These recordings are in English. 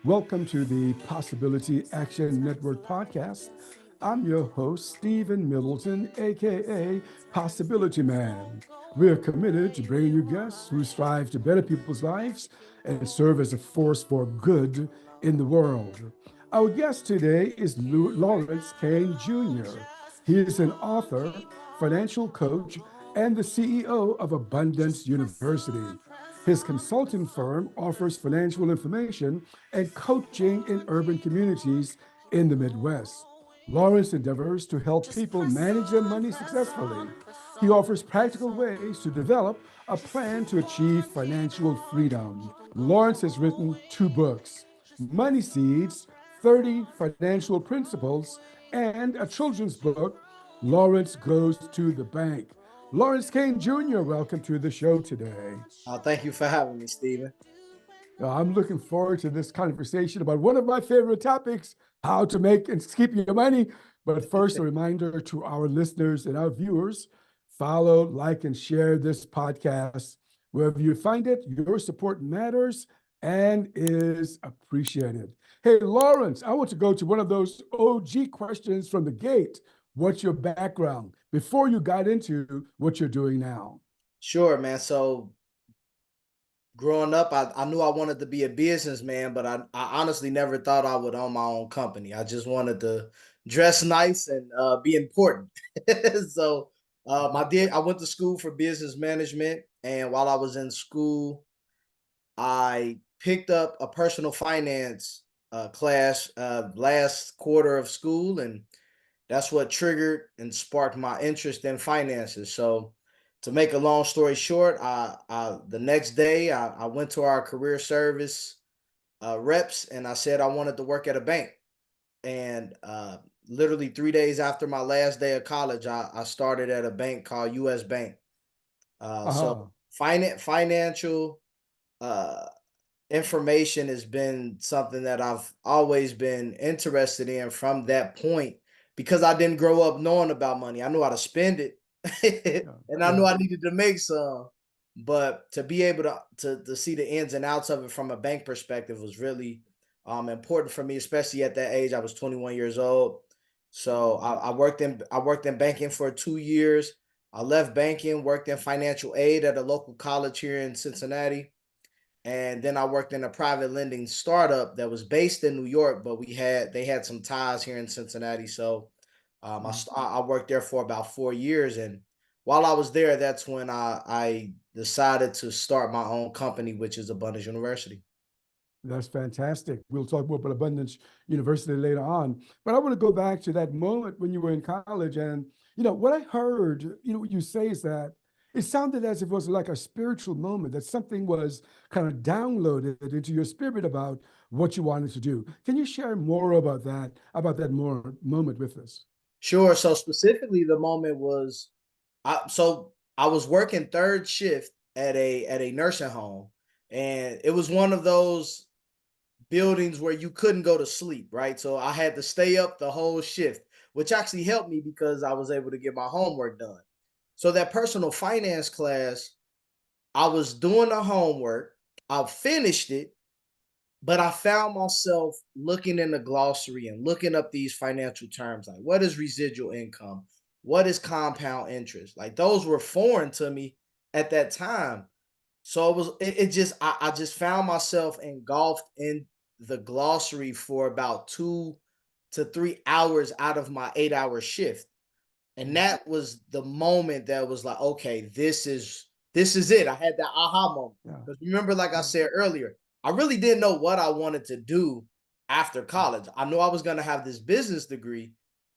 Welcome to the Possibility Action Network podcast. I'm your host, Stephen Middleton, aka Possibility Man. We're committed to bringing you guests who strive to better people's lives and serve as a force for good in the world. Our guest today is Lawrence Kane Jr. He is an author, financial coach, and the CEO of Abundance University. His consulting firm offers financial information and coaching in urban communities in the Midwest. Lawrence endeavors to help people manage their money successfully. He offers practical ways to develop a plan to achieve financial freedom. Lawrence has written two books, Money Seeds, 30 Financial Principles, and a children's book, Lawrence Goes to the Bank. Lawrence Kane Jr., welcome to the show today. Thank you for having me, Stephen. I'm looking forward to this conversation about one of my favorite topics, how to make and keep your money. But first, a reminder to our listeners and our viewers, follow, like, and share this podcast. Wherever you find it, your support matters and is appreciated. Hey, Lawrence, I want to go to one of those OG questions from the gate. What's your background before you got into what you're doing now? Sure, man. So growing up, I knew I wanted to be a businessman, but I honestly never thought I would own my own company. I just wanted to dress nice and be important. so I went to school for business management, and while I was in school, I picked up a personal finance class last quarter of school, and that's what triggered and sparked my interest in finances. So, to make a long story short, the next day I went to our career service reps and I said I wanted to work at a bank. And literally 3 days after my last day of college, I started at a bank called U.S. Bank. So Uh-huh. financial uh, information has been something that I've always been interested in from that point because I didn't grow up knowing about money. I knew how to spend it Yeah, and I knew yeah. I needed to make some. But to be able to see the ins and outs of it from a bank perspective was really important for me, especially at that age. I was 21 years old. So Mhm. I worked in banking for 2 years. I left banking, worked in financial aid at a local college here in Cincinnati, and then I worked in a private lending startup that was based in New York, but they had some ties here in Cincinnati. So Mhm. I worked there for about 4 years, and while I was there, that's when I decided to start my own company, which is Abundance University. That's fantastic. We'll talk more about Abundance University later on. But I want to go back to that moment when you were in college. And, what I heard, what you say is that it sounded as if it was like a spiritual moment, that something was kind of downloaded into your spirit about what you wanted to do. Can you share more about that more moment with us? Sure. So specifically, the moment was I was working third shift at a nursing home, and it was one of those buildings where you couldn't go to sleep, right? So I had to stay up the whole shift, which actually helped me because I was able to get my homework done. So that personal finance class, I was doing the homework, I finished it, but I found myself looking in the glossary and looking up these financial terms like what is residual income? What is compound interest? Like those were foreign to me at that time. So it just I just found myself engulfed in the glossary for about 2 to 3 hours out of my 8 hour shift. And Mhm. that was the moment that was like, okay, this is it. I had that aha moment. Yeah. Because remember, like I Yeah. said earlier, I really didn't know what I wanted to do after college. I knew I was gonna have this business degree,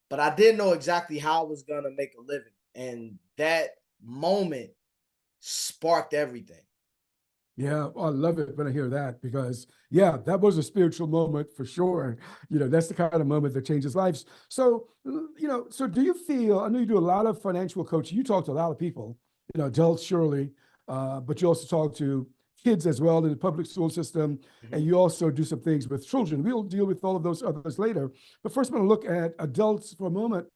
but I didn't know exactly how I was gonna make a living. And that moment sparked everything. Yeah, I love it when I hear that because, yeah, that was a spiritual moment for sure. That's the kind of moment that changes lives. So, so do you feel, I know you do a lot of financial coaching, you talk to a lot of people, adults surely, but you also talk to kids as well in the public school system, and Mhm. you also do some things with children. We'll deal with all of those others later. But first, I'm going to look at adults for a moment.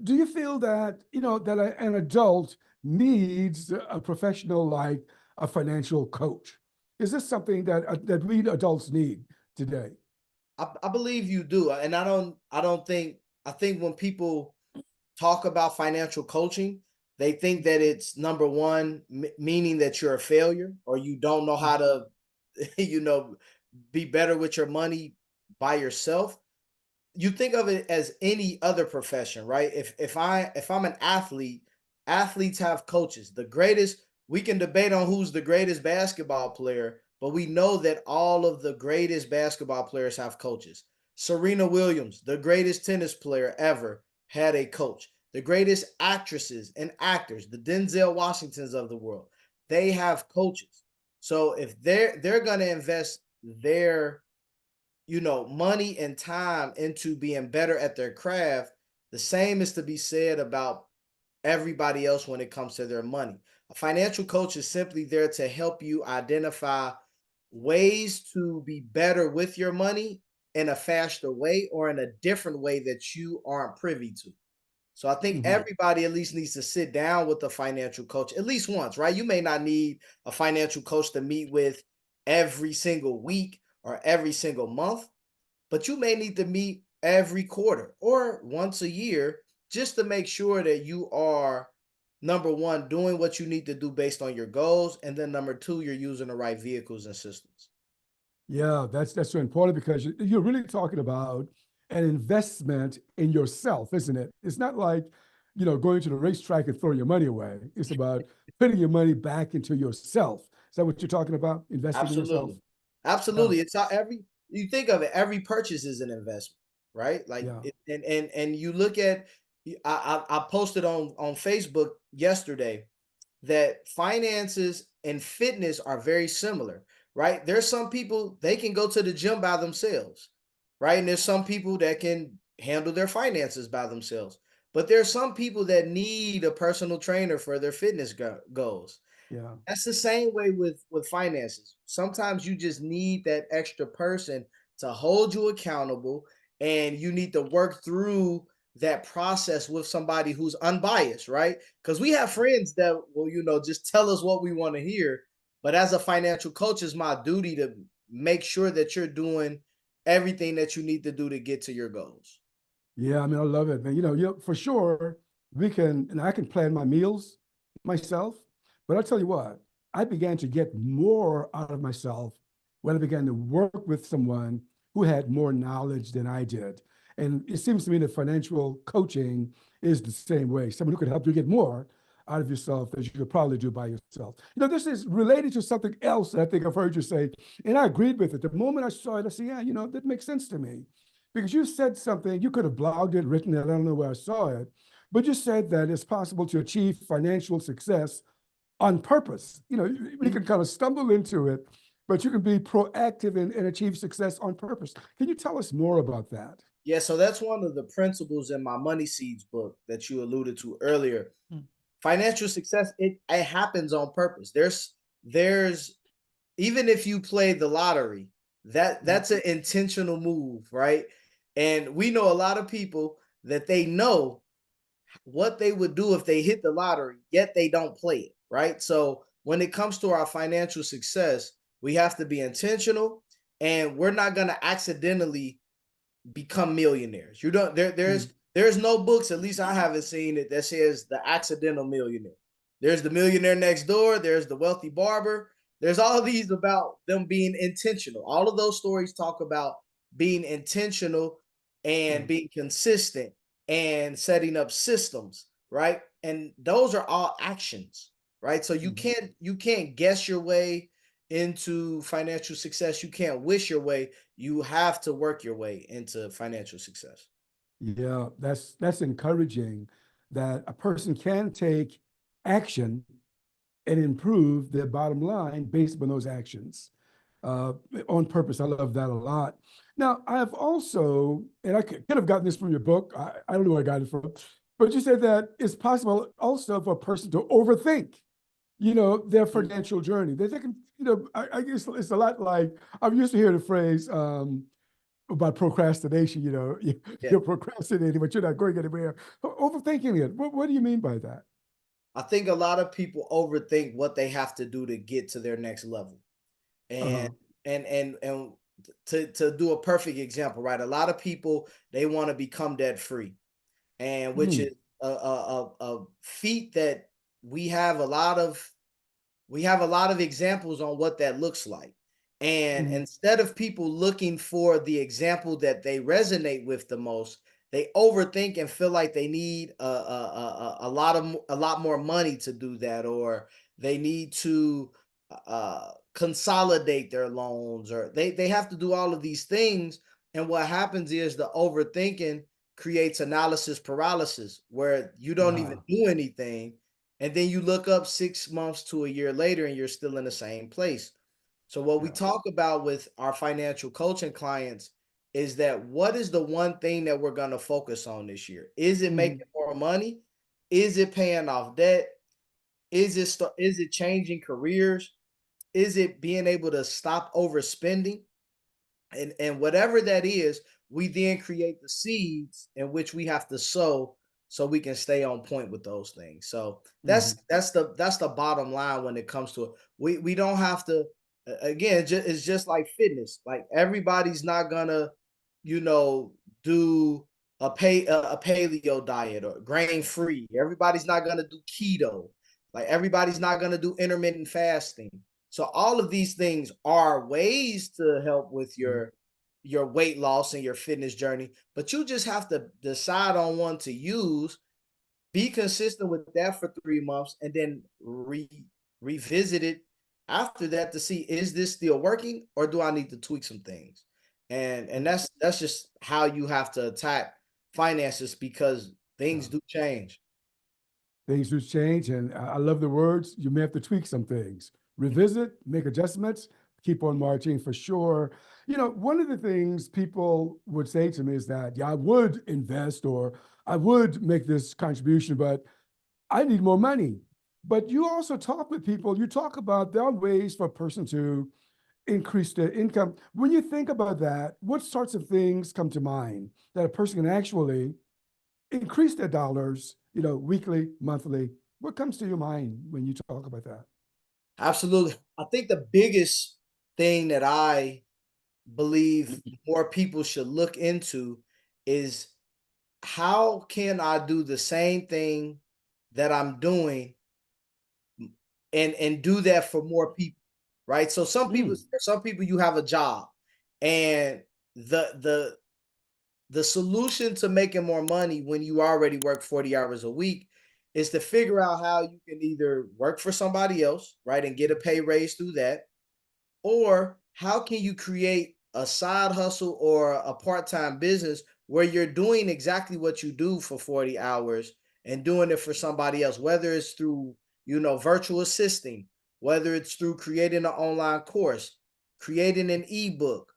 Do you feel that an adult needs a professional like a financial coach? Is this something that we adults need today? I believe you do, and I think when people talk about financial coaching, they think that it's number one, meaning that you're a failure or you don't know how to, you know, be better with your money by yourself. You think of it as any other profession, right? If I'm an athlete, athletes have coaches. The greatest, we can debate on who's the greatest basketball player, but we know that all of the greatest basketball players have coaches. Serena Williams, the greatest tennis player ever, had a coach. The greatest actresses and actors, the Denzel Washingtons of the world, they have coaches. So if they're going to invest their, you know, money and time into being better at their craft, the same is to be said about everybody else when it comes to their money. A financial coach is simply there to help you identify ways to be better with your money in a faster way or in a different way that you aren't privy to. So I think Mhm. everybody at least needs to sit down with a financial coach at least once, right? You may not need a financial coach to meet with every single week or every single month, but you may need to meet every quarter or once a year just to make sure that you are, number one, doing what you need to do based on your goals, and then number two, you're using the right vehicles and systems. Yeah, that's so important because you're really talking about an investment in yourself, isn't it? It's not like, going to the racetrack and throwing your money away. It's about putting your money back into yourself. Is that what you're talking about? Investing in yourself? Absolutely. Yeah, Absolutely. It's not every, you think of it, every purchase is an investment, right? Like yeah. and you look at, I posted on Facebook yesterday that finances and fitness are very similar, right? There's some people, they can go to the gym by themselves, right? And there's some people that can handle their finances by themselves. But there's some people that need a personal trainer for their fitness goals. Yeah. That's the same way with finances. Sometimes you just need that extra person to hold you accountable, and you need to work through that process with somebody who's unbiased, right? Because we have friends that will, just tell us what we want to hear. But as a financial coach, it's my duty to make sure that you're doing everything that you need to do to get to your goals. Yeah, I mean, I love it, man. For sure, and I can plan my meals myself, but I'll tell you what, I began to get more out of myself when I began to work with someone who had more knowledge than I did. And it seems to me that financial coaching is the same way. Someone who could help you get more out of yourself than you could probably do by yourself. This is related to something else that I think I've heard you say, and I agreed with it. The moment I saw it, I said, yeah, that makes sense to me because you said something, you could have blogged it, written it, I don't know where I saw it, but you said that it's possible to achieve financial success on purpose. You Mhm. can kind of stumble into it, but you can be proactive and achieve success on purpose. Can you tell us more about that? Yeah, so that's one of the principles in my Money Seeds book that you alluded to earlier. Financial success, it happens on purpose. There's even if you play the lottery, Mhm. that's an intentional move, right? And we know a lot of people that they know what they would do if they hit the lottery, yet they don't play it, right? So when it comes to our financial success, we have to be intentional, and we're not going to accidentally become millionaires. You don't there Mm. there's no books, at least I haven't seen it, that says the accidental millionaire. There's the millionaire next door, there's the wealthy barber. There's all these about them being intentional. All of those stories talk about being intentional Yeah. and being consistent and setting up systems, right? And those are all actions, right? So you Mhm. can't guess your way into financial success. You can't wish your way, you have to work your way into financial success. Yeah, that's encouraging that a person can take action and improve their bottom line based on those actions uh, on purpose. I love that a lot. Now, I have also, and I could have gotten this from your book. I don't know where I got it from, but you said that it's possible also for a person to overthink, their Mhm. financial journey. They can, I guess it's a lot like I'm used to hearing the phrase about procrastination. Yeah. You're procrastinating, but you're not going anywhere. Overthinking it. What do you mean by that? I think a lot of people overthink what they have to do to get to their next level. And Uh-huh. and to do a perfect example, right? A lot of people, they want to become debt free, and which Mm, is a feat that we have a lot of we have a lot of examples on what that looks like. And mm, instead of people looking for the example that they resonate with the most, they overthink and feel like they need a lot more money to do that, or they need to consolidate their loans, or they have to do all of these things. And what happens is the overthinking creates analysis paralysis, where you don't even ah, do anything, and then you look up 6 months to a year later and you're still in the same place. So, what we yeah. talk about with our financial coaching clients is that what is the one thing that we're going to focus on this year? Is it Mm, making more money? Is it paying off debt? Is it changing careers? Is it being able to stop overspending? And whatever that is, we then create the seeds in which we have to sow so we can stay on point with those things. So mhm, that's the bottom line when it comes to it. We don't have to, again, it's just like fitness. Like everybody's not gonna, you know, do a paleo diet or grain free. Everybody's not gonna do keto. Like everybody's not gonna do intermittent fasting. So all of these things are ways to help with mhm. your weight loss and your fitness journey, but you just have to decide on one to use, be consistent with that for 3 months, and then revisit it after that to see, is this still working or do I need to tweak some things? And that's just how you have to attack finances, because Yeah. things do change. Things do change, and I love the words. You may have to tweak some things, revisit, make adjustments, keep on marching for sure. One of the things people would say to me is that, yeah, I would invest or I would make this contribution, but I need more money. But you also talk with people, you talk about there are ways for a person to increase their income. When you think about that, what sorts of things come to mind that a person can actually increase their dollars, weekly, monthly? What comes to your mind when you talk about that? Absolutely. I think the biggest thing that I believe more people should look into is, how can I do the same thing that I'm doing, and do that for more people, right? So Mm, some people, you have a job, and the the solution to making more money when you already work 40 hours a week is to figure out how you can either work for somebody else, right, and get a pay raise through that, or how can you create a side hustle or a part-time business where you're doing exactly what you do for 40 hours and doing it for somebody else, whether it's through, virtual assisting, whether it's through creating an online course, creating an ebook,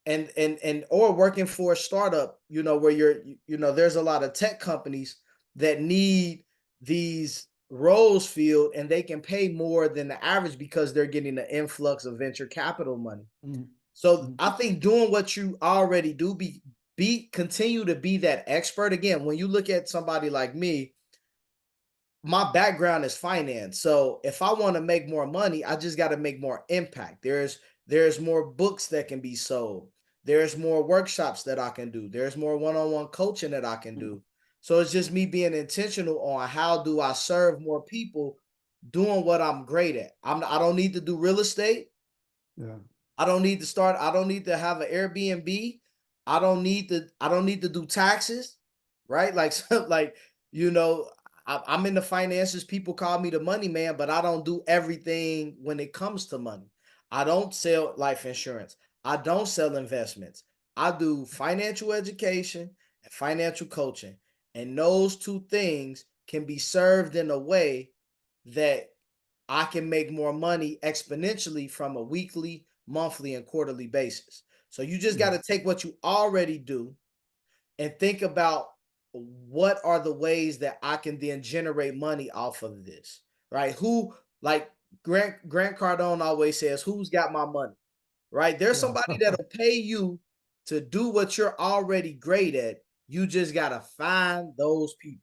and or working for a startup, where there's a lot of tech companies that need these roles filled, and they can pay more than the average because they're getting an influx of venture capital money. mm, So mm, I think doing what you already do, be continue to be that expert. Again, when you look at somebody like me, my background is finance. So if I want to make more money, I just got to make more impact. There's more books that can be sold. There's more workshops that I can do. There's more one-on-one coaching that I can mm. do. So it's just me being intentional on how do I serve more people doing what I'm great at. I don't need to do real estate. Yeah. I don't need to have an Airbnb. I don't need to do taxes, right? Like so, like, you know, I'm in the finances. People call me the money man, but I don't do everything when it comes to money. I don't sell life insurance. I don't sell investments. I do financial education and financial coaching. And those two things can be served in a way that I can make more money exponentially from a weekly, monthly, and quarterly basis. So you just got Yeah. to take what you already do and think about, what are the ways that I can then generate money off of this, right? Who, like Grant Cardone always says, who's got my money, right? There's Yeah. somebody that'll pay you to do what you're already great at. You just got to find those people.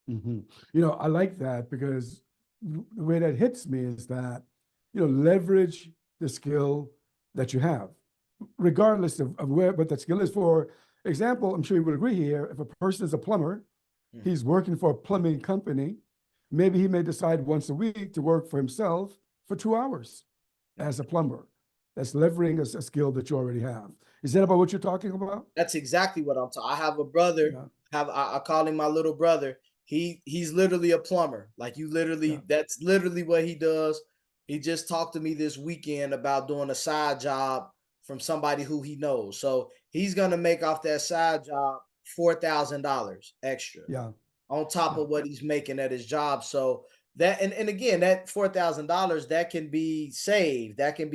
Mhm. I like that because the way that hits me is that, leverage the skill, that you have, regardless of what that skill is. For example, I'm sure you would agree here, if a person is a plumber, he's working for a plumbing company, maybe he may decide once a week to work for himself for 2 hours as a plumber. That's leveraging a skill that you already have. Is that about what you're talking about? That's exactly what I'm talking. I have a brother. Yeah, I call him my little brother. He's literally a plumber. Like you yeah. literally, that's literally what he does. He just talked to me this weekend about doing a side job from somebody who he knows. So he's gonna make off that side job $4,000 extra Yeah, on top yeah. of what he's making at his job. So that and again, that $4,000 that can be saved. That can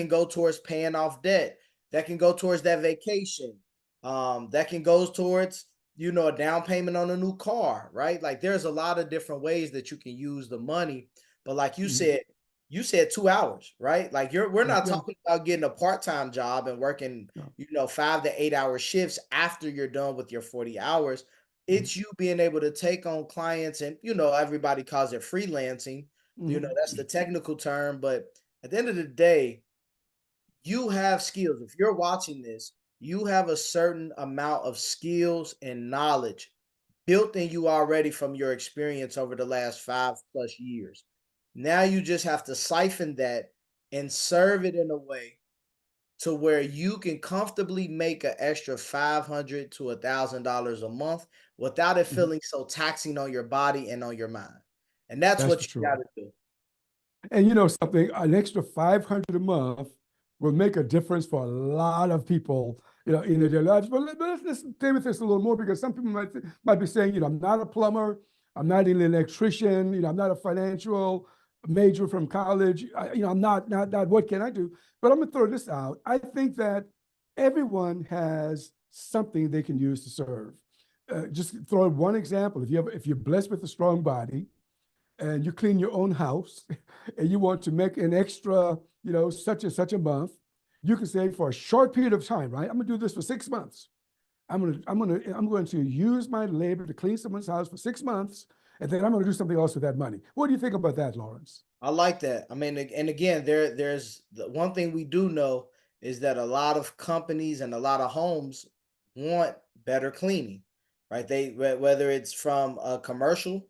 go towards paying off debt. That can go towards that vacation. That can go towards, a down payment on a new car, right? Like there's a lot of different ways that you can use the money. But like Mhm. you said 2 hours, right? Like we're Yeah, not yeah, talking about getting a part-time job and working, yeah. 5 to 8 hour shifts after you're done with your 40 hours. Mhm, It's you being able to take on clients and everybody calls it freelancing. mhm. That's the technical term, but at the end of the day, you have skills. If you're watching this, you have a certain amount of skills and knowledge built in you already from your experience over the last 5+ years. Now you just have to siphon that and serve it in a way to where you can comfortably make an extra $500 to $1,000 a month without it Mhm. feeling so taxing on your body and on your mind. And that's That's what for you got sure. to do. And you know something, an extra 500 a month will make a difference for a lot of people, in their lives. But let's stay with this a little more because some people might be saying, I'm not a plumber, I'm not an electrician, I'm not a financial major from college, I'm not. What can I do? But I'm gonna throw this out. I think that everyone has something they can use to serve. Just throw one example. If you're blessed with a strong body and you clean your own house and you want to make an extra, such and such a month, you can say for a short period of time, right? I'm gonna do this for 6 months. I'm going to use my labor to clean someone's house for 6 months, and then I'm going to do something else with that money. What do you think about that, Lawrence? I like that. I mean, and again, there's the one thing we do know is that a lot of companies and a lot of homes want better cleaning, right? Whether it's from a commercial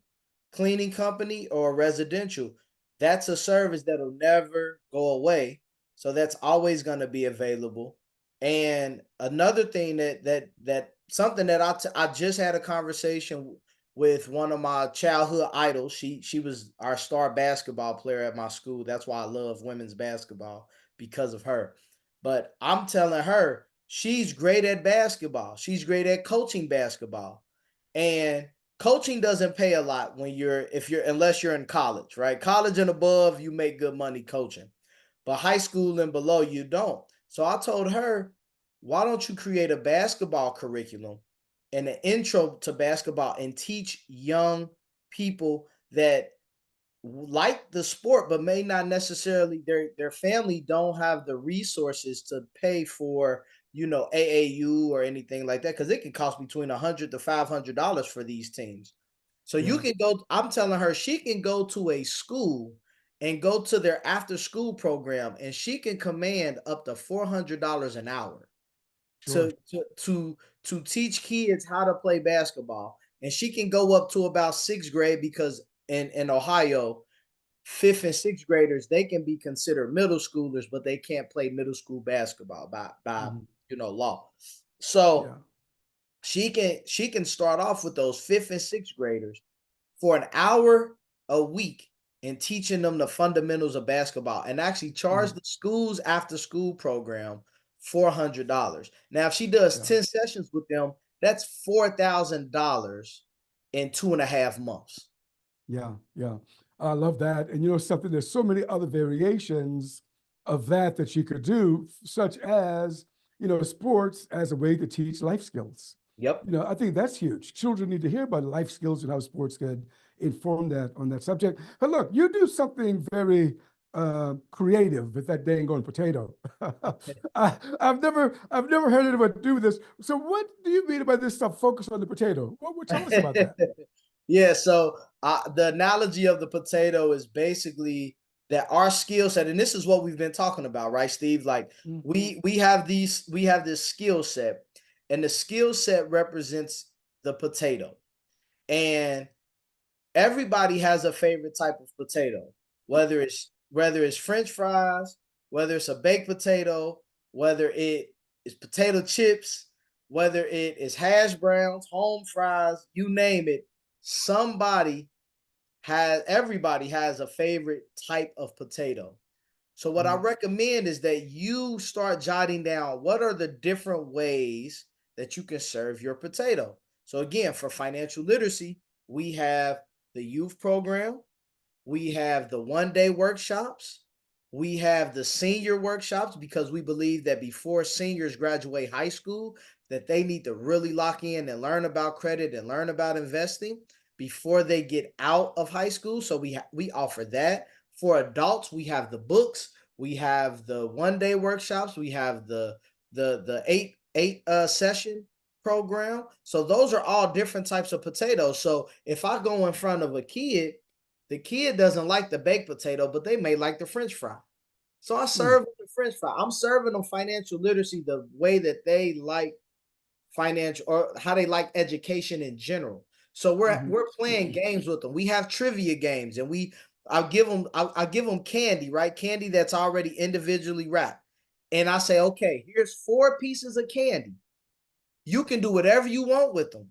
cleaning company or residential, that's a service that'll never go away. So that's always going to be available. And another thing that something that I just had a conversation with one of my childhood idols. She was our star basketball player at my school. That's why I love women's basketball, because of her. But I'm telling her she's great at basketball. She's great at coaching basketball. And coaching doesn't pay a lot if you're unless you're in college, right? College and above, you make good money coaching. But high school and below, you don't. So I told her, why don't you create a basketball curriculum and an intro to basketball and teach young people that like the sport but may not necessarily, their family don't have the resources to pay for AAU or anything like that, because it can cost between $100 to $500 for these teams. So you Yeah, can go, I'm telling her she can go to a school and go to their after school program and she can command up to $400 an hour sure. to teach kids how to play basketball. And she can go up to about sixth grade, because in Ohio, fifth and sixth graders, they can be considered middle schoolers, but they can't play middle school basketball by Mhm. law. So Yeah, she can start off with those fifth and sixth graders for an hour a week and teaching them the fundamentals of basketball, and actually charge mhm. the school's after school program $400. Now, if she does Yeah, 10 sessions with them, that's $4,000 in 2.5 months. yeah, yeah. I love that. And something, there's so many other variations of that you could do, such as, sports as a way to teach life skills. Yep. I think that's huge. Children need to hear about life skills and how sports can inform that on that subject. But look, you do something very creative with that dang on potato. I've never heard anyone do this. So what do you mean by this stuff? Focus on the potato. Tell us about that. Yeah, so the analogy of the potato is basically that our skill set, and this is what we've been talking about, right, Steve? Like we have this skill set, and the skill set represents the potato. And everybody has a favorite type of potato, whether it's French fries, whether it's a baked potato, whether it is potato chips, whether it is hash browns, home fries, you name it. Somebody everybody has a favorite type of potato. So what I recommend is that you start jotting down what are the different ways that you can serve your potato. So again, for financial literacy, we have the youth program, we have the 1-day workshops, we have the senior workshops because we believe that before seniors graduate high school, that they need to really lock in and learn about credit and learn about investing before they get out of high school. So we offer that. For adults, we have the books, we have the 1-day workshops, we have the eight session program. So those are all different types of potatoes. So if I go in front of a kid, the kid doesn't like the baked potato, but they may like the French fry. So I serve them the French fry. I'm serving them financial literacy the way that they like financial, or how they like education in general. So we're playing games with them. We have trivia games, and I'll give them candy, right? Candy that's already individually wrapped. And I say, okay, here's 4 pieces of candy. You can do whatever you want with them.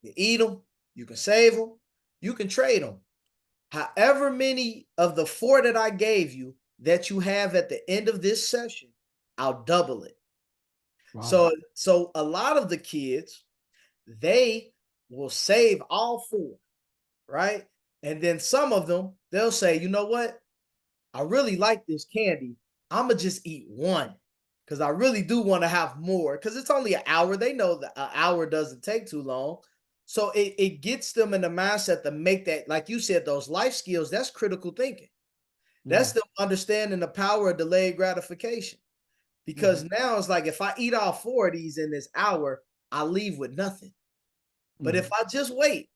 You eat them, you can save them, you can trade them. However many of the 4 that I gave you that you have at the end of this session, I'll double it. Wow. So a lot of the kids, they will save all 4, right? And then some of them, they'll say, you know what? I really like this candy. I'm gonna just eat one because I really do want to have more because it's only an hour. They know that an hour doesn't take too long. So it gets them in the mindset to make that, like you said, those life skills, that's critical thinking. Yeah. That's them understanding the power of delayed gratification. Because now it's like if I eat all 4 of these in this hour, I leave with nothing. But if I just wait,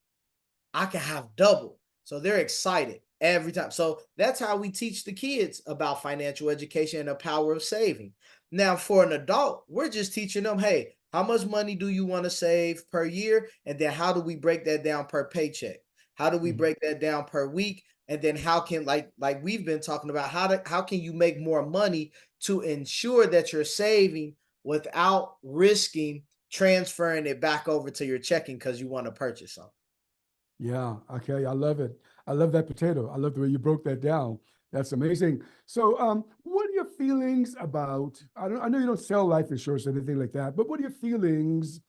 I can have double. So they're excited every time. So that's how we teach the kids about financial education and the power of saving. Now, for an adult, we're just teaching them, hey, how much money do you want to save per year? And then how do we break that down per paycheck? How do we break that down per week? And then how can, like we've been talking about, how can you make more money to ensure that you're saving without risking transferring it back over to your checking because you want to purchase something? Yeah, okay, I love it. I love that potato. I love the way you broke that down. That's amazing. So, what are your feelings about? I know you don't sell life insurance or anything like that, but what are your feelings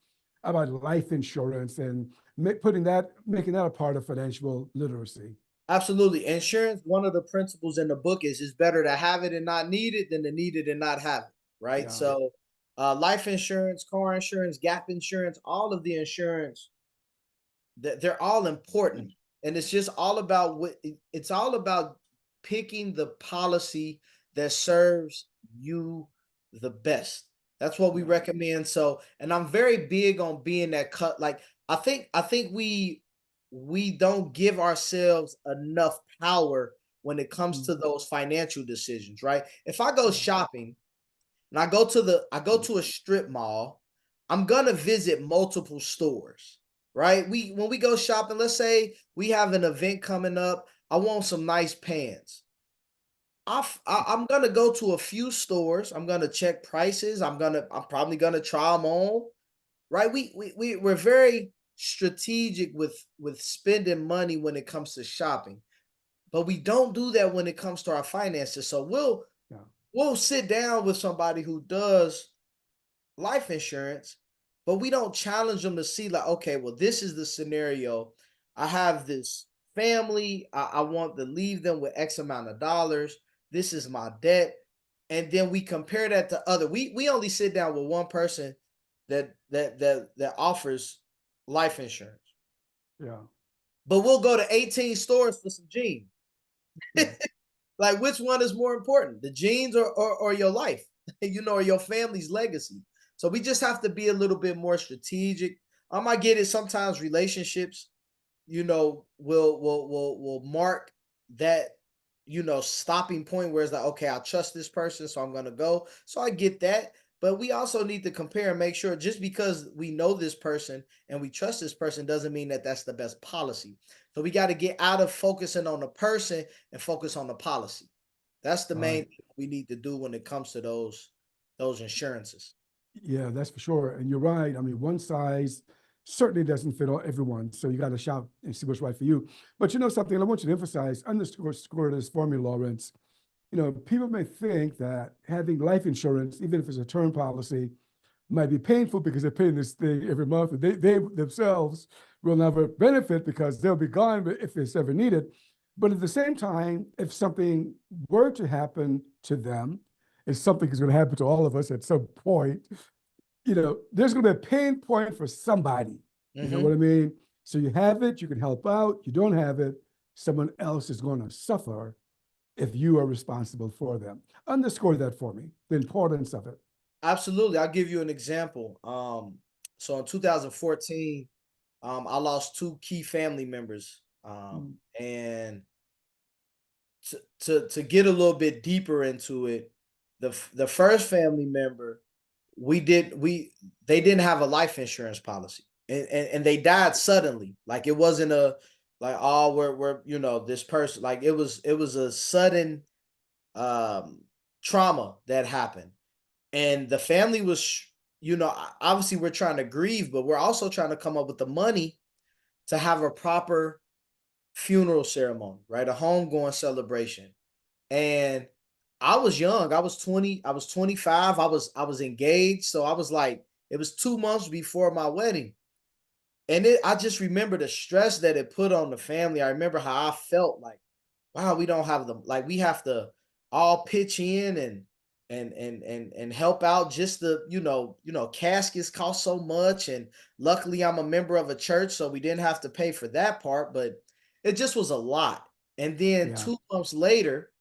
about life insurance and making that a part of financial literacy? Absolutely. Insurance, one of the principles in the book is it's better to have it and not need it than to need it and not have it. Right. Yeah. So life insurance, car insurance, gap insurance, all of the insurance, they're all important. And it's just all about it's all about picking the policy that serves you the best. That's what we Yeah. recommend. So, and I'm very big on being that cut. Like I think we don't give ourselves enough power when it comes Mm, to those financial decisions, right? If I go shopping and I go to a strip mall, I'm gonna visit multiple stores, right? When we go shopping, let's say we have an event coming up, I want some nice pants. I'm gonna go to a few stores. I'm gonna check prices. I'm probably gonna try them on, right? We're very strategic with spending money when it comes to shopping, but we don't do that when it comes to our finances. So yeah. we'll sit down with somebody who does life insurance, but we don't challenge them to see, like, okay, well, this is the scenario. I have this family. I want to leave them with X amount of dollars. This is my debt. And then we compare that to other. We only sit down with one person that offers life insurance. Yeah. But we'll go to 18 stores for some jeans. Yeah. Like, which one is more important, the genes or your life, or your family's legacy? So we just have to be a little bit more strategic. I get it. Sometimes relationships, will mark that. stopping point where it's like, okay, I trust this person, so I'm gonna go. So I get that. But we also need to compare and make sure just because we know this person and we trust this person doesn't mean that that's the best policy. So we got to get out of focusing on the person and focus on the policy. That's the Right. main thing we need to do when it comes to those insurances. Yeah, that's for sure. And you're right. I mean, one size certainly doesn't fit all everyone. So you got to shop and see what's right for you. But you know something, I want you to emphasize, underscore this for me, Lawrence. People may think that having life insurance, even if it's a term policy, might be painful because they're paying this thing every month. And they themselves will never benefit because they'll be gone if it's ever needed. But at the same time, if something were to happen to them, if something is going to happen to all of us at some point, there's going to be a pain point for somebody. You know Hmm. what I mean? So you have it, you can help out. You don't have it, someone else is going to suffer if you are responsible for them. Underscore that for me, the importance of it. Absolutely. I'll give you an example. So in 2014, I lost two key family members. Mm. And to get a little bit deeper into it, the first family member, we they didn't have a life insurance policy, and they died suddenly. Like it wasn't a like, oh, we're this person, like it was a sudden um trauma that happened, and the family was obviously we're trying to grieve, but we're also trying to come up with the money to have a proper funeral ceremony, right? A homegoing celebration. And I was young. I was 20, I was 25. I was engaged. So I was like, it was 2 months before my wedding. And I just remember the stress that it put on the family. I remember how I felt like, wow, we don't have them. Like we have to all pitch in and help out just caskets cost so much. And luckily I'm a member of a church, so we didn't have to pay for that part, but it just was a lot. And then Yeah. 2 months later,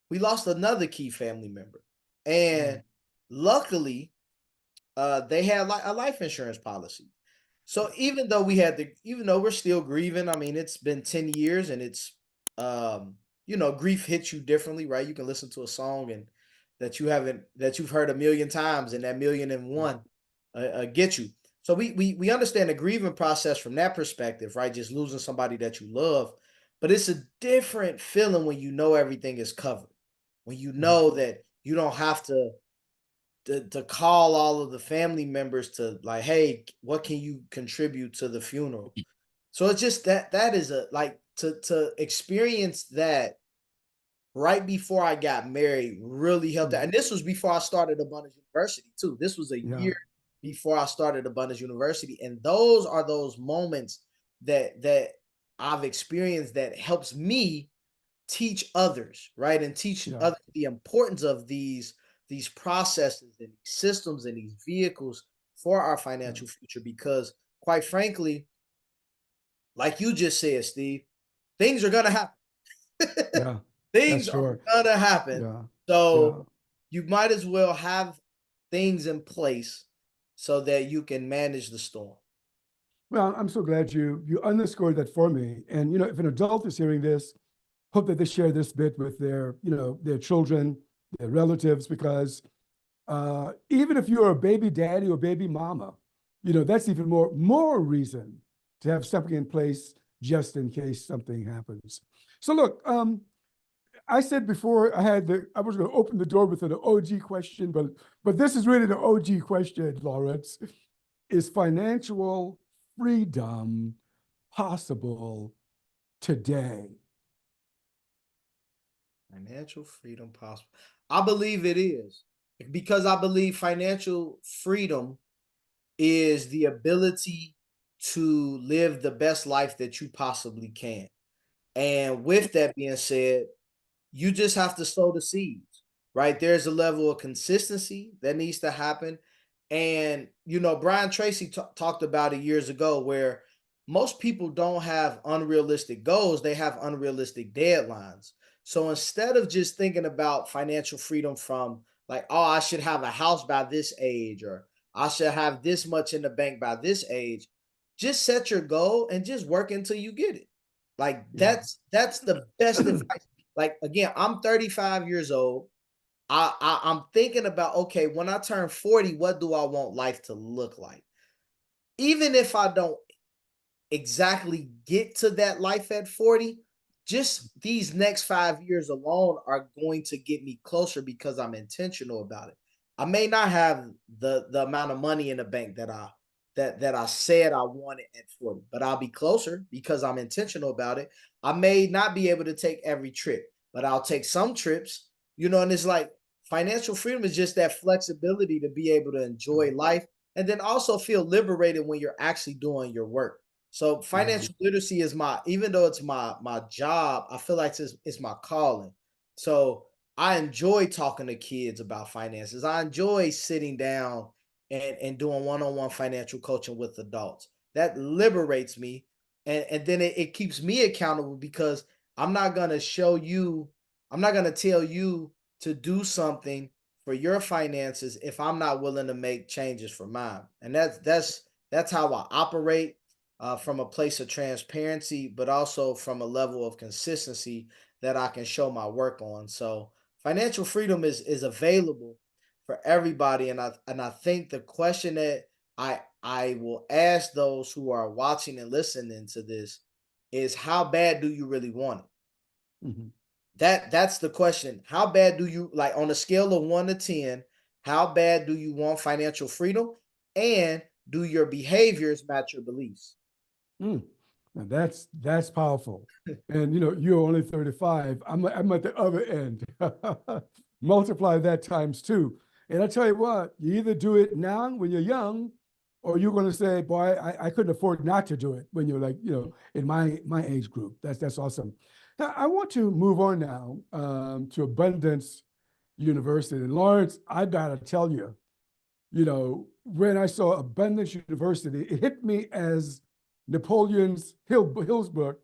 we lost another key family member. And Mm. luckily, they had like a life insurance policy. So even though we're still grieving, I mean, it's been 10 years and grief hits you differently, right? You can listen to a song and that you've heard a million times and that million and Yeah. one get you. So we understand the grieving process from that perspective, right? Just losing somebody that you love. But it's a different feeling when you know everything is covered. When you Yeah. know that you don't have to call all of the family members to like, hey, what can you contribute to the funeral? So it's just that is a like to experience that right before I got married really helped out. Mm. And this was before I started Abundance University too. This was a Yeah. year before I started Abundance University. And those are those moments that I've experienced that helps me teach others, right? And teach Yeah. others the importance of these processes and these systems and these vehicles for our Yeah. financial future. Because quite frankly, like you just said, Steve, things are gonna happen. Yeah. That's Things are sure. gonna happen. Yeah. So Yeah. you might as well have things in place so that you can manage the storm. Well, I'm so glad you underscored that for me. And if an adult is hearing this, hope that they share this bit with their children, their relatives, because even if you're a baby daddy or baby mama, that's even more reason to have something in place just in case something happens. So look, I said before I was going to open the door with an OG question, but this is really the OG question, Lawrence. Is financial freedom possible today? Financial freedom possible. I believe it is, because I believe financial freedom is the ability to live the best life that you possibly can. And with that being said, you just have to sow the seeds, right? There's a level of consistency that needs to happen. And, Brian Tracy talked about it years ago where most people don't have unrealistic goals, they have unrealistic deadlines. So instead of just thinking about financial freedom from like, oh, I should have a house by this age, or I should have this much in the bank by this age, just set your goal and just work until you get it. Like Yeah. that's the best advice. like again, I'm 35 years old. I'm thinking about, okay, when I turn 40, what do I want life to look like? Even if I don't exactly get to that life at 40, just these next 5 years alone are going to get me closer because I'm intentional about it. I may not have the amount of money in the bank that I said I wanted at 40, but I'll be closer because I'm intentional about it. I may not be able to take every trip, but I'll take some trips, and it's like financial freedom is just that flexibility to be able to enjoy life and then also feel liberated when you're actually doing your work. So Yeah. financial literacy is even though it's my job, I feel like it's my calling. So I enjoy talking to kids about finances. I enjoy sitting down and doing one-on-one financial coaching with adults. That liberates me. And then it keeps me accountable because I'm not gonna show you, I'm not gonna tell you to do something for your finances if I'm not willing to make changes for mine. And that's how I operate, from a place of transparency, but also from a level of consistency that I can show my work on. So financial freedom is available for everybody, and I think the question that I will ask those who are watching and listening to this is, how bad do you really want it? Mhm. That's the question. How bad do you, like, on a scale of 1 to 10, how bad do you want financial freedom? And do your behaviors match your beliefs? Mm. Now that's powerful. And you're only 35. I'm at the other end. Multiply that times two. And I tell you what, you either do it now when you're young, or you're going to say, boy, I couldn't afford not to do it when you're like, in my age group. That's awesome. Now, I want to move on now, to Abundance University. And Lawrence, I gotta tell you, when I saw Abundance University, it hit me as Napoleon's Hill's book,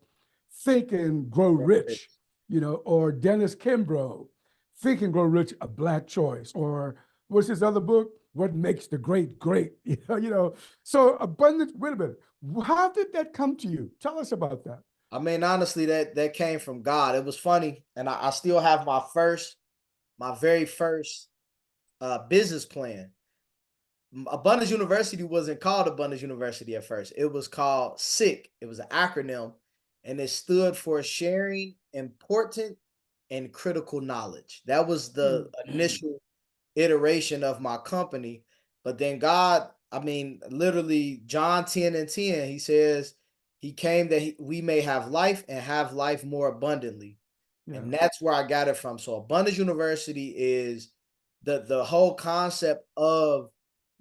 Think and Grow Rich, or Dennis Kimbrough, Think and Grow Rich, A Black Choice, or what's his other book? What Makes the Great Great? So abundance. Wait a minute. How did that come to you? Tell us about that. I mean, honestly, that came from God. It was funny, and I still have my very first business plan. Abundance University wasn't called Abundance University at first. It was called SICK. It was an acronym, and it stood for Sharing Important and Critical Knowledge. That was the Mm. initial iteration of my company. But then God, I mean, literally John 10 and 10, he says, he came that we may have life and have life more abundantly. Yeah. And that's where I got it from. So Abundance University is the whole concept of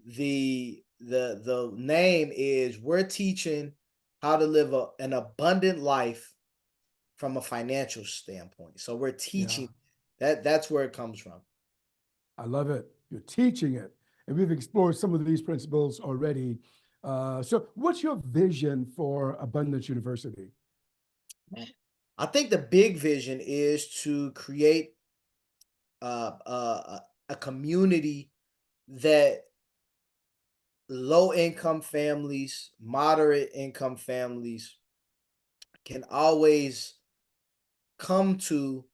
the name is, we're teaching how to live an abundant life from a financial standpoint. So we're Yeah. teaching that's where it comes from. I love it. You're teaching it. And we've explored some of these principles already. So, what's your vision for Abundance University? I think the big vision is to create a community that low income families, moderate income families can always come to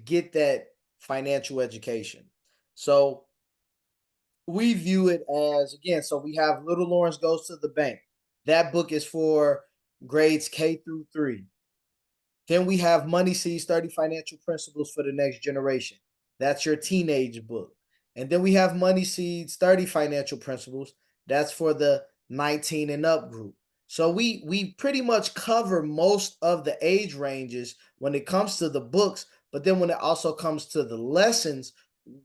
get that financial education. So we view it as, again, so we have Little Lawrence Goes to the Bank. That book is for grades K through 3. Then we have Money Seeds 30 Financial Principles for the Next Generation. That's your teenage book. And then we have Money Seeds 30 Financial Principles. That's for the 19 and up group. So we pretty much cover most of the age ranges when it comes to the books, but then when it also comes to the lessons,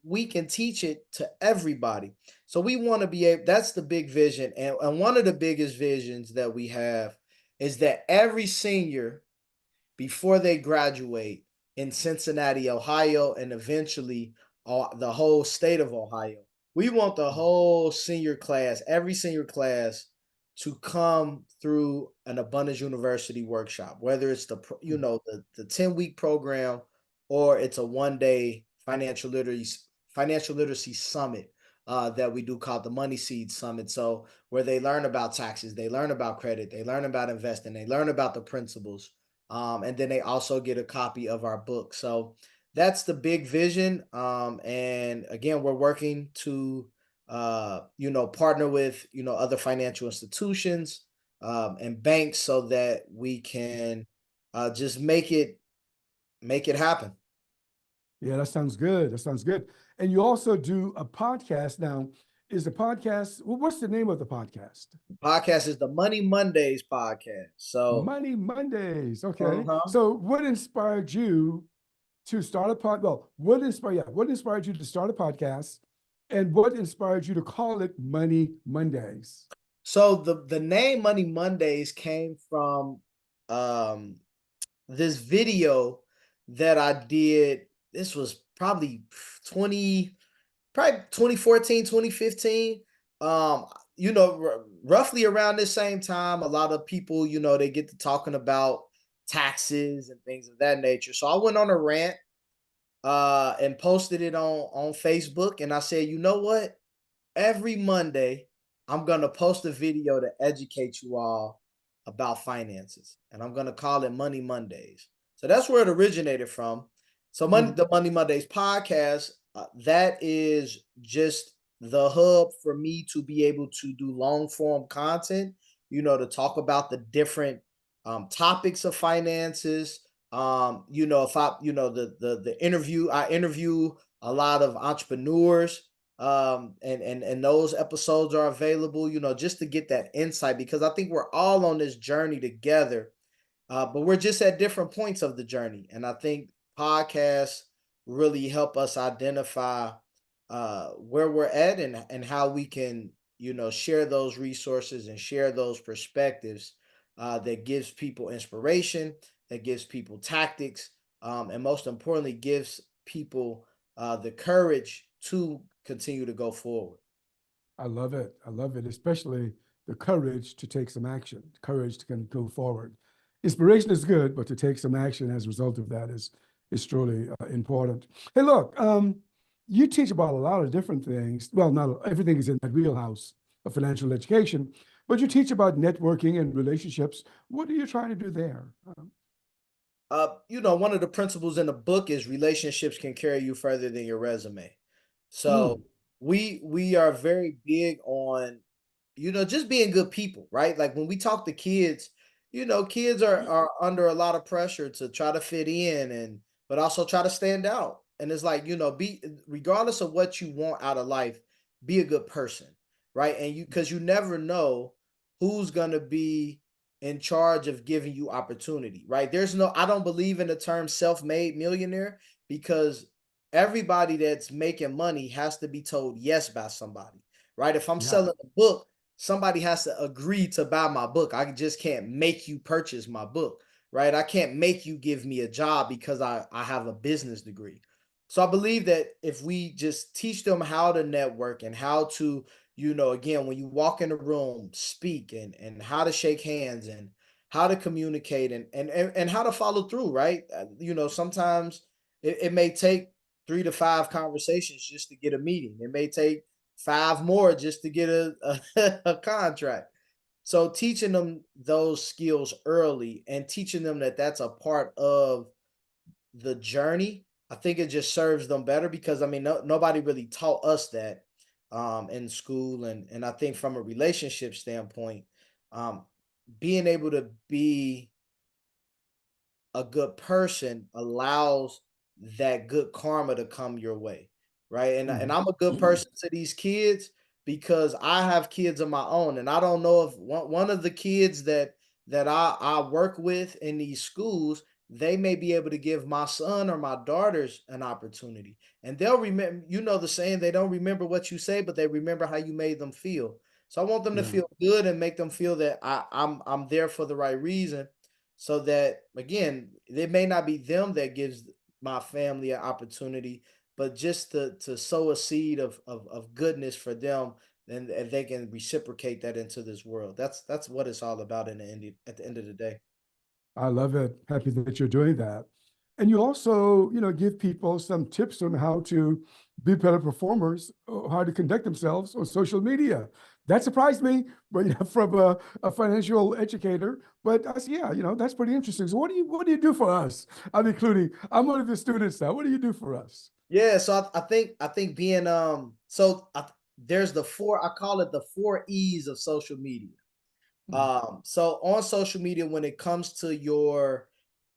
we can teach it to everybody. So we want to be able, that's the big vision. And one of the biggest visions that we have is that every senior, before they graduate in Cincinnati, Ohio, and eventually the whole state of Ohio. We want the whole senior class, every senior class, to come through an Abundance University workshop, whether it's the 10-week program, or it's a 1-day financial literacy summit, that we do, called the Money Seed Summit. So where they learn about taxes, they learn about credit, they learn about investing, they learn about the principles. And then they also get a copy of our book. So that's the big vision. And again, we're working to partner with other financial institutions and banks so that we can just make it happen. Yeah, that sounds good. That sounds good. And you also do a podcast now. Is the podcast, well, what's the name of the podcast? Podcast is the Money Mondays podcast. So, Money Mondays. Okay. uh-huh. So what inspired you to start a well, what inspired you to start a podcast and what inspired you to call it Money Mondays? So the name Money Mondays came from um this video that I did. This was probably 20 probably 2014, 2015. Roughly around this same time, a lot of people, they get to talking about taxes and things of that nature. So I went on a rant and posted it on Facebook, and I said, you know what? Every Monday, I'm gonna post a video to educate you all about finances, and I'm gonna call it Money Mondays. So that's where it originated from. So Mhm. The Money Mondays podcast, that is just the hub for me to be able to do long form content. To talk about the different topics of finances. If I, the interview, I interview a lot of entrepreneurs and those episodes are available, just to get that insight, because I think we're all on this journey together, but we're just at different points of the journey, and I think podcasts really help us identify where we're at, and how we can share those resources and share those perspectives that gives people inspiration, that gives people tactics, and most importantly gives people the courage to continue to go forward. I love it. I love it, especially the courage to take some action, courage to kind of go forward. Inspiration is good, but to take some action as a result of that is truly important. Hey, look, you teach about a lot of different things. Well, not everything is in that wheelhouse of financial education, but you teach about networking and relationships. What are you trying to do there? One of the principles in the book is relationships can carry you further than your resume. So Mm, we are very big on just being good people, right? Like when we talk to kids, kids are under a lot of pressure to try to fit in, and but also try to stand out. And it's like, be regardless of what you want out of life, be a good person, right? And because you never know who's gonna be in charge of giving you opportunity, right? I don't believe in the term self-made millionaire, because everybody that's making money has to be told yes by somebody, right? If I'm yeah, selling a book, somebody has to agree to buy my book. I just can't make you purchase my book, right? I can't make you give me a job because I have a business degree. So I believe that if we just teach them how to network and how to, again, when you walk in the room, speak, and how to shake hands, and how to communicate, and how to follow through, right? Sometimes it may take 3 to 5 conversations just to get a meeting. It may take 5 more just to get a contract. So teaching them those skills early, and teaching them that that's a part of the journey, I think it just serves them better, because I mean nobody really taught us that in school, and I think from a relationship standpoint, um being able to be a good person allows that good karma to come your way, right? And mhm. I'm a good person to these kids because I have kids of my own, and I don't know if one of the kids that I work with in these schools, they may be able to give my son or my daughters an opportunity, and they'll remember. The saying, they don't remember what you say, but they remember how you made them feel. So I want them to Yeah. feel good and make them feel that I'm there for the right reason, so that again, it may not be them that gives my family an opportunity, but just to sow a seed of goodness for them, and they can reciprocate that into this world. That's what it's all about in the end, at the end of the day. I love it. Happy that you're doing that. And you also, give people some tips on how to be better performers, or how to conduct themselves on social media. That surprised me, but from a financial educator. But I said, yeah, that's pretty interesting. So what do you do for us? I'm one of the students now. What do you do for us? Yeah, so I think being there's the four, I call it the four E's of social media. Mm, So on social media, when it comes to your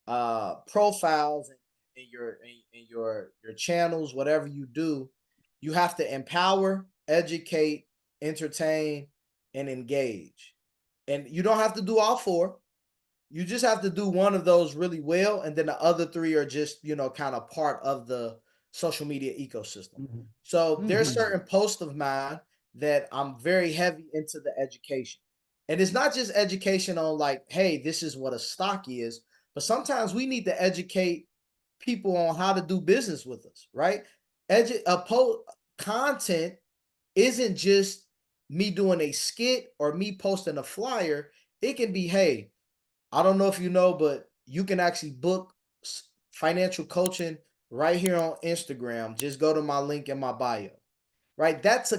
profiles and your channels, whatever you do, you have to empower, educate, entertain, and engage. And you don't have to do all four. You just have to do one of those really well, and then the other three are just, kind of part of the social media ecosystem. mhm, So there's mhm, certain posts of mine that I'm very heavy into the education. And it's not just education on like, hey, this is what a stock is, but sometimes we need to educate people on how to do business with us, right? Content isn't just me doing a skit or me posting a flyer. It can be, hey, I don't know if you know, but you can actually book financial coaching right here on Instagram. Just go to my link in my bio. Right? That's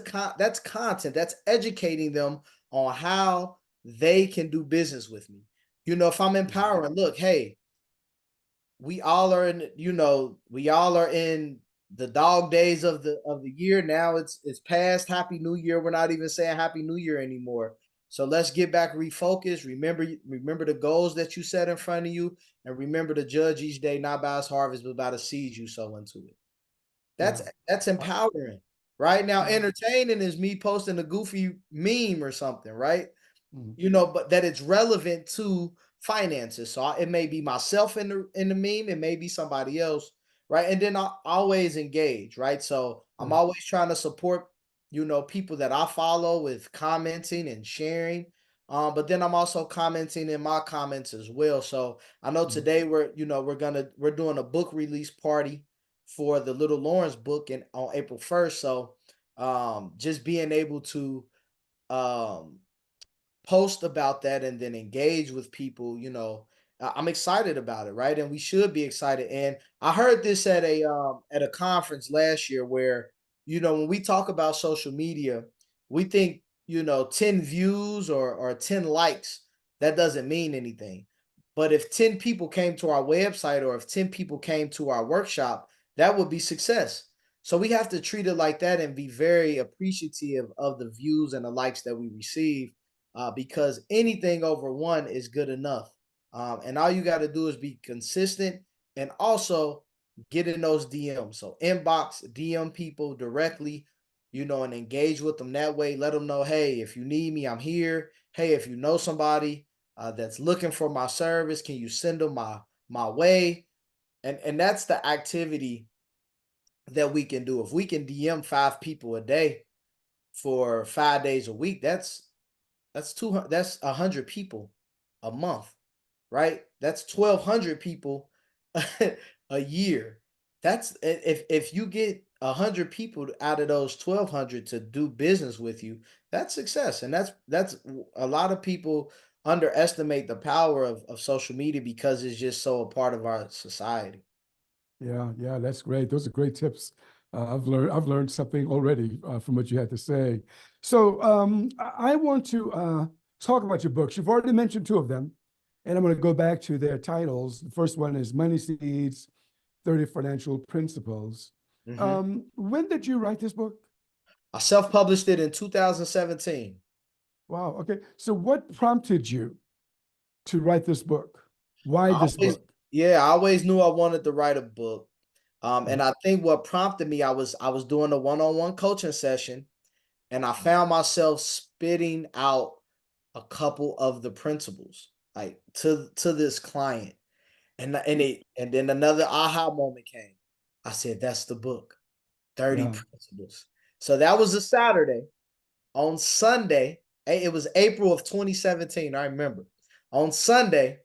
content. That's educating them on how they can do business with me. If I'm mhm. empowering, look, hey, we all are in the dog days of the year. Now it's past Happy New Year. We're not even saying Happy New Year anymore. So let's get back refocused. Remember the goals that you set in front of you, and remember to judge each day not by its harvest, but by the seeds you sow into it. That's Yeah. that's Uh, empowering. Right now, yeah. entertaining is me posting a goofy meme or something, right? Mhm, But that it's relevant to finances. So it may be myself in the meme, it may be somebody else, right? And then I always engage, right? So I'm yeah. always trying to support, people that I follow with commenting and sharing. But then I'm also commenting in my comments as well. So I know Mhm, today we're doing a book release party for the Little Lawrence book and on April 1st. So just being able to um post about that and then engage with people, I'm excited about it, right? And we should be excited. And I heard this at a conference last year where, when we talk about social media, we think, 10 views or 10 likes, that doesn't mean anything. But if 10 people came to our website or if 10 people came to our workshop, that would be success. So we have to treat it like that and be very appreciative of the views and the likes that we receive, because anything over one is good enough. And all you got to do is be consistent and also get in those DMs. So inbox, DM people directly, and engage with them that way. Let them know, hey, if you need me, I'm here. Hey, if you know somebody that's looking for my service, can you send them my way? And that's the activity that we can do. If we can DM 5 people a day for 5 days a week, that's 200. That's 100 people a month, right? That's 1,200 people a year. If you get 100 people out of those 1,200 to do business with you, that's success. And that's a lot of people underestimate the power of social media because it's just so a part of our society. Yeah, yeah, that's great. Those are great tips. I've learned something already from what you had to say. So I want to talk about your books. You've already mentioned two of them, and I'm going to go back to their titles. The first one is Money Seeds, 30 Financial Principles. Mhm. When did you write this book? I self-published it in 2017. Wow. Okay. So what prompted you to write this book? Why I this always, book? yeah, I always knew I wanted to write a book. And Mhm. I think what prompted me, I was doing a one-on-one coaching session, and I found myself spitting out a couple of the principles, like to this client, and then another aha moment came. I said, "That's the book, 30 Yeah. Principles." So that was a Saturday. On Sunday, it was April of 2017. I remember. On Sunday,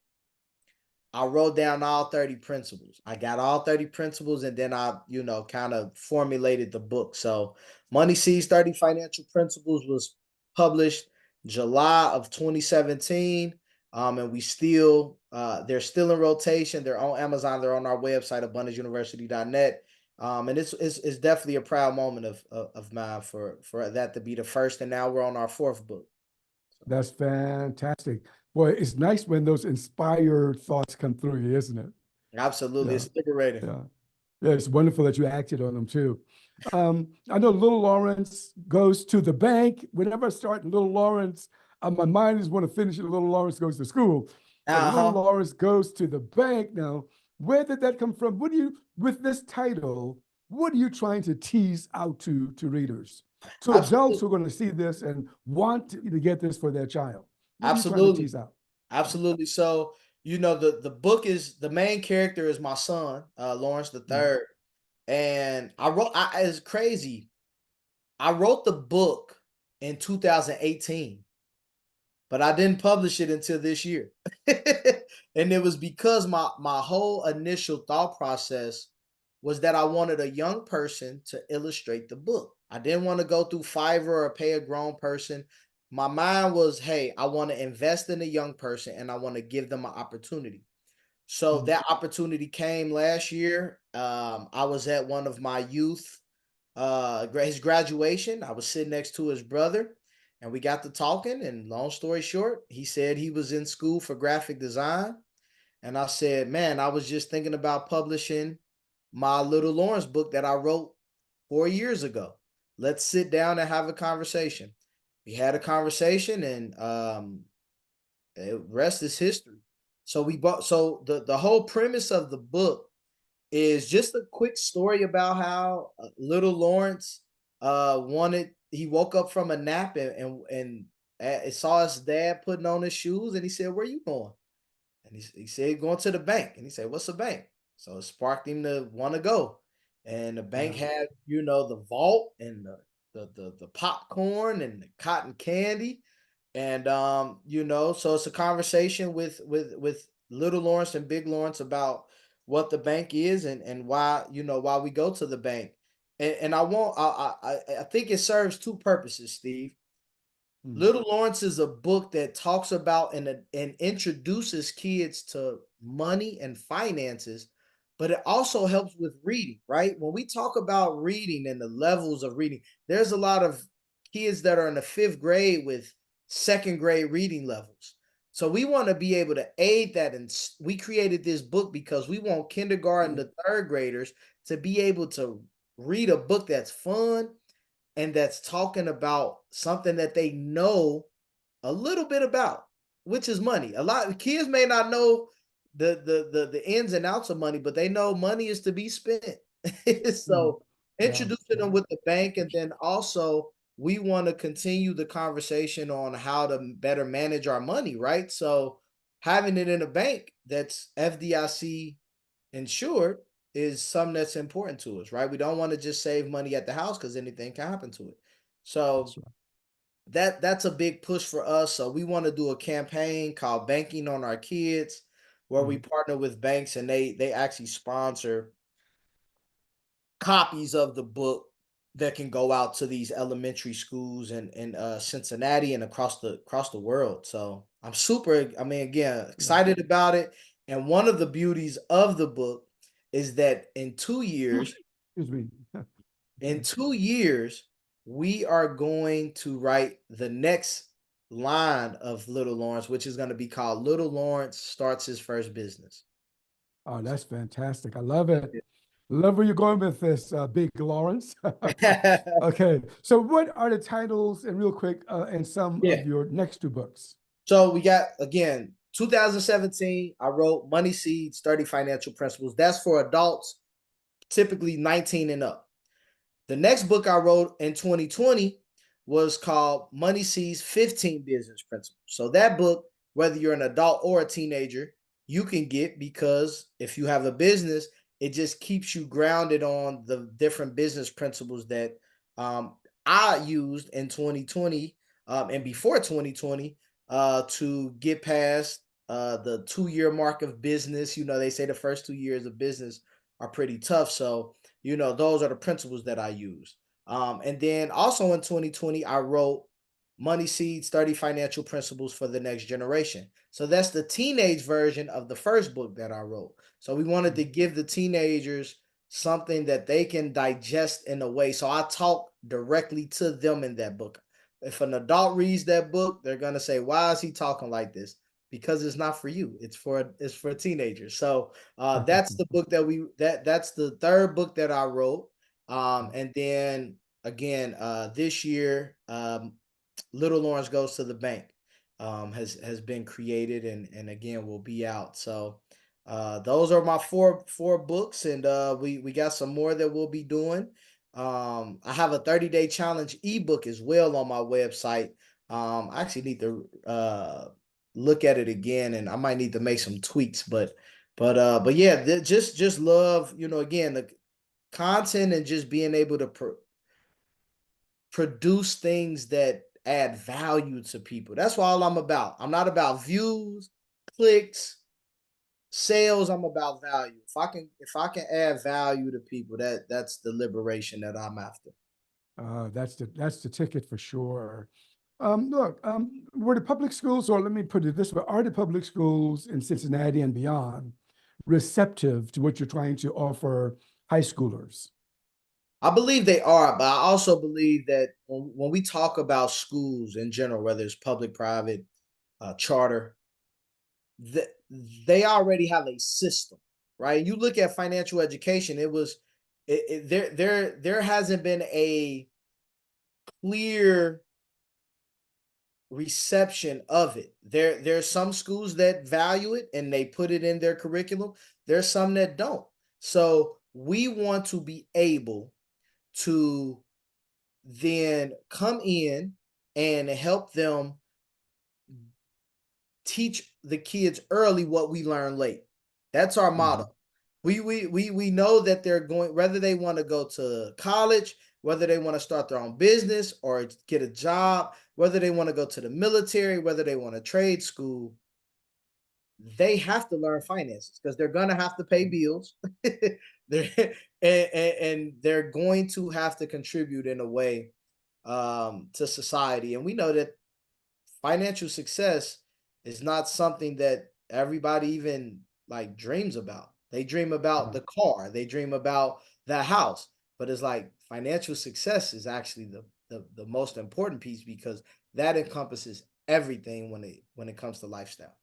I wrote down all 30 principles. I got all 30 principles and then I, kind of formulated the book. So Money Sees 30 Financial Principles was published July of 2017. And they're still in rotation. They're on Amazon, they're on our website, abundanceuniversity.net. And it's definitely a proud moment of mine for that to be the first, and now we're on our fourth book. That's fantastic. Boy, it's nice when those inspired thoughts come through you, isn't it? Absolutely, Yeah, it's liberating. yeah. Yeah, it's wonderful that you acted on them too. I know Little Lawrence goes to the bank. Whenever I start Little Lawrence, my mind is want to finish it. Little Lawrence goes to school, but Little Uh-huh. Lawrence goes to the bank. Now, where did that come from? What do you, with this title, what are you trying to tease out to readers, to adults Absolutely, who are going to see this and want to get this for their child? What are you trying to absolutely, tease out? Yeah. absolutely. So the book is the main character is my son, Lawrence the Mm. third, and it's crazy. I wrote the book in 2018, but I didn't publish it until this year. And it was because my whole initial thought process was that I wanted a young person to illustrate the book. I didn't want to go through Fiverr or pay a grown person. My mind was, hey, I want to invest in a young person and I want to give them an opportunity. So Mm. that opportunity came last year. I was at one of my youth his graduation. I was sitting next to his brother and we got to talking, and long story short, he said he was in school for graphic design, and I said, "Man, I was just thinking about publishing my Little Lawrence book that I wrote 4 years ago. Let's sit down and have a conversation." We had a conversation, and rest is history. So we bought so the whole premise of the book is just a quick story about how little Lawrence wanted he woke up from a nap and saw his dad putting on his shoes, and he said, "Where you going?" And he said, "Going to the bank." And he said, "What's a bank?" So it sparked him to want to go. And the bank Yeah. had, the vault and the popcorn and the cotton candy. And so it's a conversation with little Lawrence and big Lawrence about what the bank is and why we go to the bank. And I think it serves two purposes, Steve. Mm. Little Lawrence is a book that talks about and introduces kids to money and finances, but it also helps with reading, right? When we talk about reading and the levels of reading, there's a lot of kids that are in the fifth grade with second grade reading levels. So we want to be able to aid that. And we created this book because we want kindergarten to third graders to be able to read a book that's fun and that's talking about something that they know a little bit about, which is money. A lot of kids may not know the ins and outs of money, but they know money is to be spent. Mm. So Yeah. introducing Yeah. them with the bank, and then also we want to continue the conversation on how to better manage our money, right? So having it in a bank that's FDIC insured is something that's important to us, right? We don't want to just save money at the house because anything can happen to it. That's So right. that's a big push for us. So we want to do a campaign called Banking on Our Kids, where we Mm. partner with banks and they actually sponsor copies of the book that can go out to these elementary schools in Cincinnati and across the world. So I'm super, I mean, again, Yeah. excited about it. And one of the beauties of the book is that Excuse me. in Okay. 2 years, we are going to write the next line of Little Lawrence, which is going to be called Little Lawrence Starts His First Business. Oh, that's fantastic. I love it. Love where you're going with this, Big Lawrence. Okay. So what are the titles, and real quick, and some Yeah. of your next two books? So we got again 2017. I wrote Money Seeds, 30 Financial Principles. That's for adults, typically 19 and up. The next book I wrote in 2020 was called Money Seeds 15 Business Principles. So that book, whether you're an adult or a teenager, you can get because if you have a business, it just keeps you grounded on the different business principles that I used in 2020 and before 2020 to get past the 2 year mark of business. They say the first 2 years of business are pretty tough. So those are the principles that I use. And then also in 2020, I wrote Money Seeds 30 Financial Principles for the Next Generation. So that's the teenage version of the first book that I wrote. So we wanted to give the teenagers something that they can digest in a way. So I talk directly to them in that book. If an adult reads that book, they're gonna say, "Why is he talking like this?" Because it's not for you. It's for teenagers. So that's the book that's the third book that I wrote. And then again, this year, Little Lawrence Goes to the Bank has been created and again will be out. So those are my four books, and we got some more that we'll be doing. I have a 30-day challenge ebook as well on my website. I actually need to look at it again, and I might need to make some tweaks, but yeah, just love, again, the content and just being able to produce things that add value to people. That's all I'm about. I'm not about views, clicks, sales. I'm about value. If I can add value to people, that's the liberation that I'm after. That's the ticket for sure. Look, were the public schools, or let me put it this way, are the public schools in Cincinnati and beyond receptive to what you're trying to offer high schoolers? I believe they are, but I also believe that when we talk about schools in general, whether it's public, private, charter, th- they already have a system, right? You look at financial education; there hasn't been a clear reception of it. There's some schools that value it and they put it in their curriculum. There's some that don't. So we want to be able to then come in and help them teach the kids early what we learn late. That's our Mhm. motto. We know that they're going, whether they want to go to college, whether they want to start their own business or get a job, whether they want to go to the military, whether they want to trade school, they have to learn finances because they're gonna have to pay bills. they're and they're going to have to contribute in a way to society. And we know that financial success is not something that everybody even like dreams about. They dream about Right. the car, they dream about the house, but it's like financial success is actually the most important piece because that encompasses everything when it comes to lifestyle.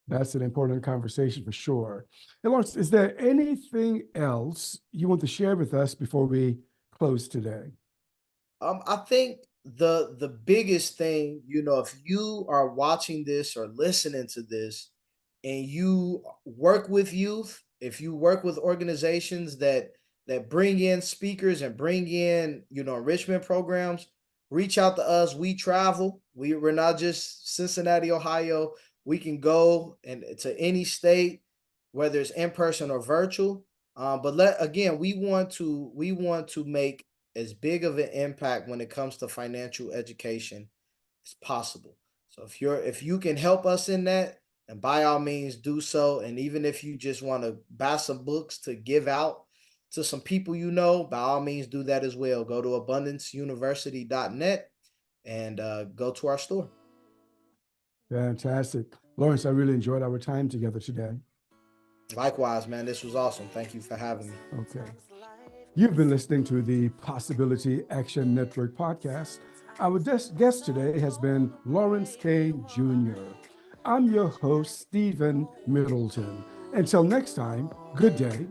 That's an important conversation for sure. And Lawrence, is there anything else you want to share with us before we close today? I think the biggest thing, if you are watching this or listening to this and you work with youth, if you work with organizations that bring in speakers and bring in, enrichment programs, reach out to us. We travel. We're not just Cincinnati, Ohio. We can go and to any state, whether it's in person or virtual. But again, we want to make as big of an impact when it comes to financial education as possible. So if you can help us in that, and by all means do so. And even if you just want to buy some books to give out to some people, by all means do that as well. Go to abundanceuniversity.net and go to our store. Fantastic. Lawrence, I really enjoyed our time together today. Likewise, man, this was awesome. Thank you for having me. Okay. You've been listening to the Possibility Action Network podcast. Our guest today has been Lawrence Kane Jr. I'm your host, Stephen Middleton. Until next time, good day